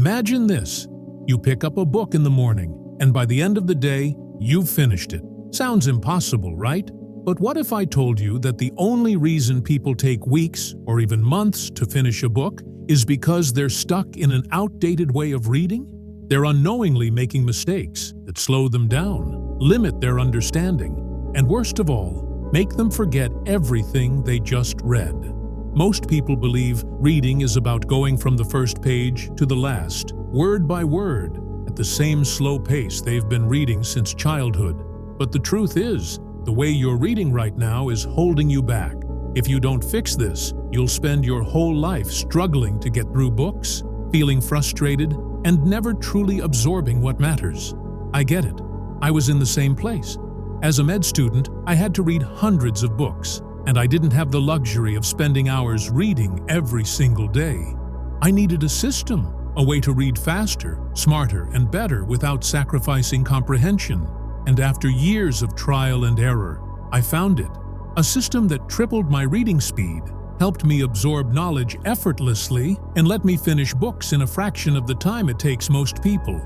Imagine this. You pick up a book in the morning, and by the end of the day, you've finished it. Sounds impossible, right? But what if I told you that the only reason people take weeks or even months to finish a book is because they're stuck in an outdated way of reading? They're unknowingly making mistakes that slow them down, limit their understanding, and worst of all, make them forget everything they just read. Most people believe reading is about going from the first page to the last, word by word, at the same slow pace they've been reading since childhood. But the truth is, the way you're reading right now is holding you back. If you don't fix this, you'll spend your whole life struggling to get through books, feeling frustrated, and never truly absorbing what matters. I get it. I was in the same place. As a med student, I had to read hundreds of books, and I didn't have the luxury of spending hours reading every single day. I needed a system, a way to read faster, smarter, and better without sacrificing comprehension. And after years of trial and error, I found it. A system that tripled my reading speed, helped me absorb knowledge effortlessly, and let me finish books in a fraction of the time it takes most people.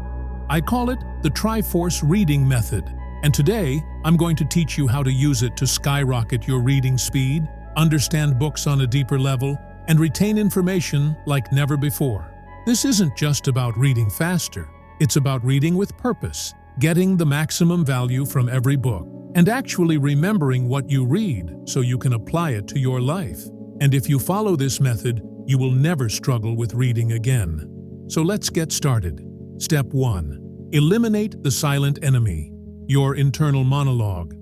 I call it the triforce reading method. And today, I'm going to teach you how to use it to skyrocket your reading speed, understand books on a deeper level, and retain information like never before. This isn't just about reading faster. It's about reading with purpose, getting the maximum value from every book, and actually remembering what you read so you can apply it to your life. And if you follow this method, you will never struggle with reading again. So let's get started. Step 1. Eliminate the silent enemy, your internal monologue.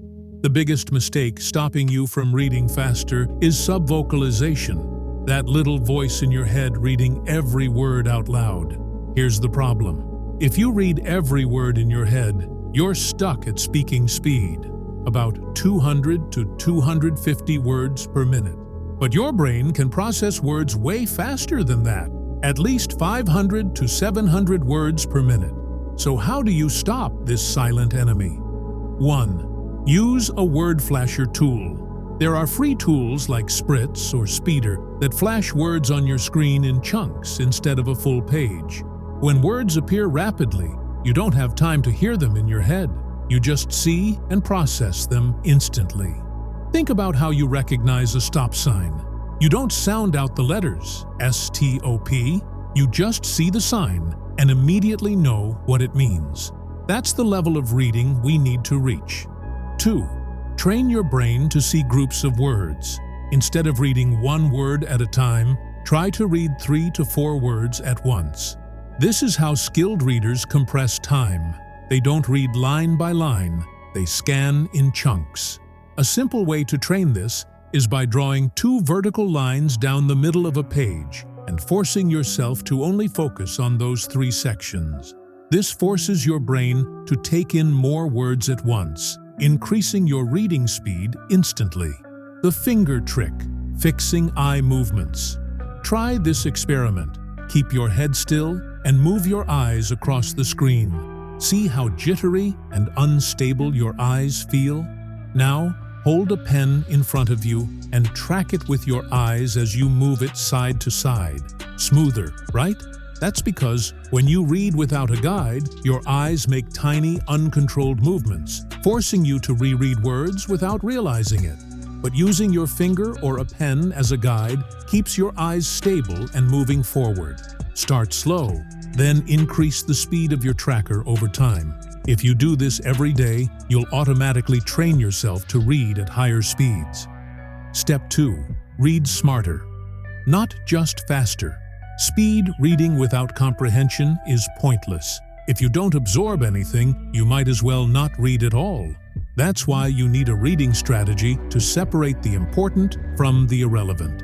The biggest mistake stopping you from reading faster is subvocalization, that little voice in your head reading every word out loud. Here's the problem. If you read every word in your head, you're stuck at speaking speed, about 200 to 250 words per minute. But your brain can process words way faster than that, at least 500 to 700 words per minute. So how do you stop this silent enemy? 1. Use a word flasher tool. There are free tools like Spritz or Speeder that flash words on your screen in chunks instead of a full page. When words appear rapidly, you don't have time to hear them in your head. You just see and process them instantly. Think about how you recognize a stop sign. You don't sound out the letters, S-T-O-P. You just see the sign and immediately know what it means. That's the level of reading we need to reach. 2. Train your brain to see groups of words. Instead of reading one word at a time, try to read 3 to 4 words at once. This is how skilled readers compress time. They don't read line by line, they scan in chunks. A simple way to train this is by drawing 2 vertical lines down the middle of a page and forcing yourself to only focus on those 3 sections. This forces your brain to take in more words at once, increasing your reading speed instantly. The finger trick, fixing eye movements. Try this experiment. Keep your head still and move your eyes across the screen. See how jittery and unstable your eyes feel? Now, hold a pen in front of you and track it with your eyes as you move it side to side. Smoother, right? That's because when you read without a guide, your eyes make tiny, uncontrolled movements, forcing you to reread words without realizing it. But using your finger or a pen as a guide keeps your eyes stable and moving forward. Start slow, then increase the speed of your tracker over time. If you do this every day, you'll automatically train yourself to read at higher speeds. Step 2. Read smarter. Not just faster. Speed reading without comprehension is pointless. If you don't absorb anything, you might as well not read at all. That's why you need a reading strategy to separate the important from the irrelevant.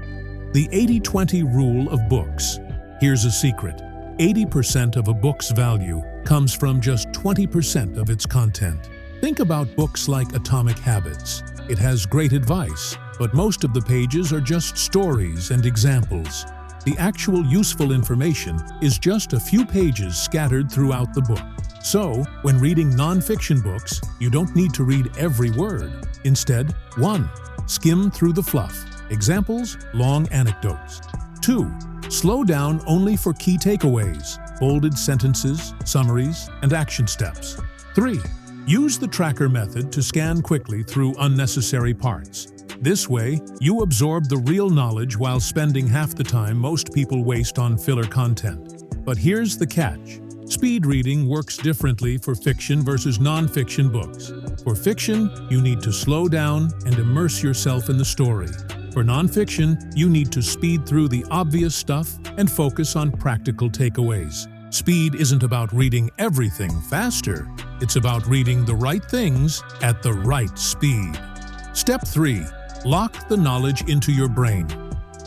The 80-20 rule of books. Here's a secret. 80% of a book's value comes from just 20% of its content. Think about books like Atomic Habits. It has great advice, but most of the pages are just stories and examples. The actual useful information is just a few pages scattered throughout the book. So, when reading non-fiction books, you don't need to read every word. Instead, 1. Skim through the fluff. Examples, long anecdotes. 2. Slow down only for key takeaways. bolded sentences, summaries, and action steps. 3. Use the tracker method to scan quickly through unnecessary parts. This way, you absorb the real knowledge while spending half the time most people waste on filler content. But here's the catch. Speed reading works differently for fiction versus non-fiction books. For fiction, you need to slow down and immerse yourself in the story. For non-fiction, you need to speed through the obvious stuff and focus on practical takeaways. Speed isn't about reading everything faster. It's about reading the right things at the right speed. Step 3. Lock the knowledge into your brain.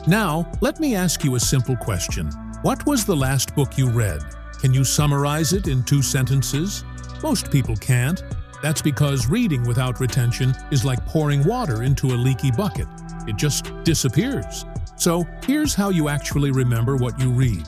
Now, let me ask you a simple question. What was the last book you read? Can you summarize it in 2 sentences? Most people can't. That's because reading without retention is like pouring water into a leaky bucket. It just disappears. So, here's how you actually remember what you read.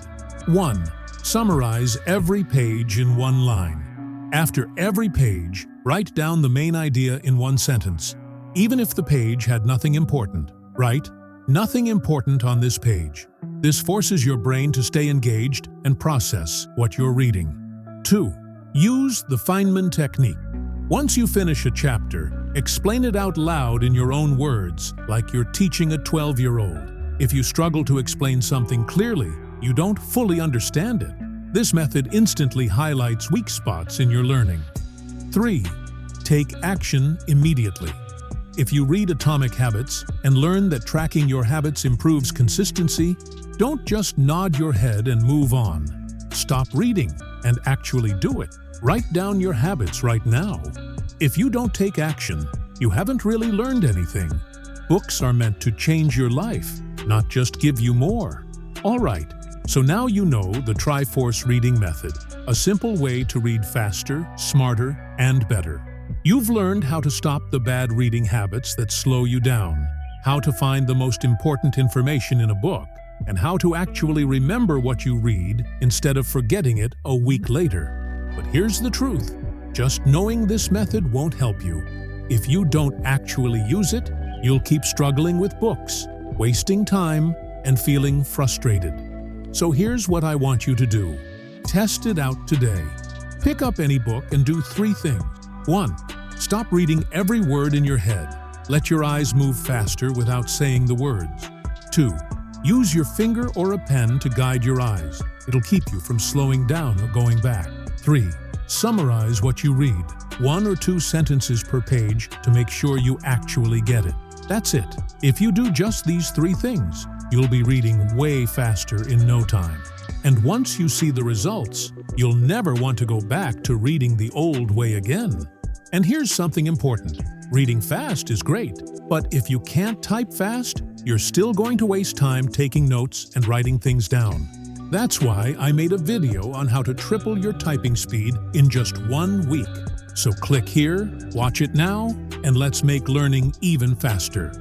1. Summarize every page in 1 line. After every page, write down the main idea in 1 sentence. Even if the page had nothing important, write, "Nothing important on this page." This forces your brain to stay engaged and process what you're reading. 2. Use the Feynman technique. Once you finish a chapter, explain it out loud in your own words, like you're teaching a 12-year-old. If you struggle to explain something clearly, you don't fully understand it. This method instantly highlights weak spots in your learning. 3. Take action immediately. If you read Atomic Habits and learn that tracking your habits improves consistency, don't just nod your head and move on. Stop reading and actually do it. Write down your habits right now. If you don't take action, you haven't really learned anything. Books are meant to change your life, not just give you more. All right, so now you know the triforce reading method, a simple way to read faster, smarter, and better. You've learned how to stop the bad reading habits that slow you down, how to find the most important information in a book, and how to actually remember what you read instead of forgetting it a week later. But here's the truth. Just knowing this method won't help you. If you don't actually use it, you'll keep struggling with books, wasting time, and feeling frustrated. So here's what I want you to do. Test it out today. Pick up any book and do 3 things. 1. Stop reading every word in your head. Let your eyes move faster without saying the words. 2. Use your finger or a pen to guide your eyes. It'll keep you from slowing down or going back. 3. Summarize what you read. 1 or 2 sentences per page to make sure you actually get it. That's it. If you do just these 3 things, you'll be reading way faster in no time. And once you see the results, you'll never want to go back to reading the old way again. And here's something important. Reading fast is great, but if you can't type fast, you're still going to waste time taking notes and writing things down. That's why I made a video on how to triple your typing speed in just 1 week. So click here, watch it now, and let's make learning even faster.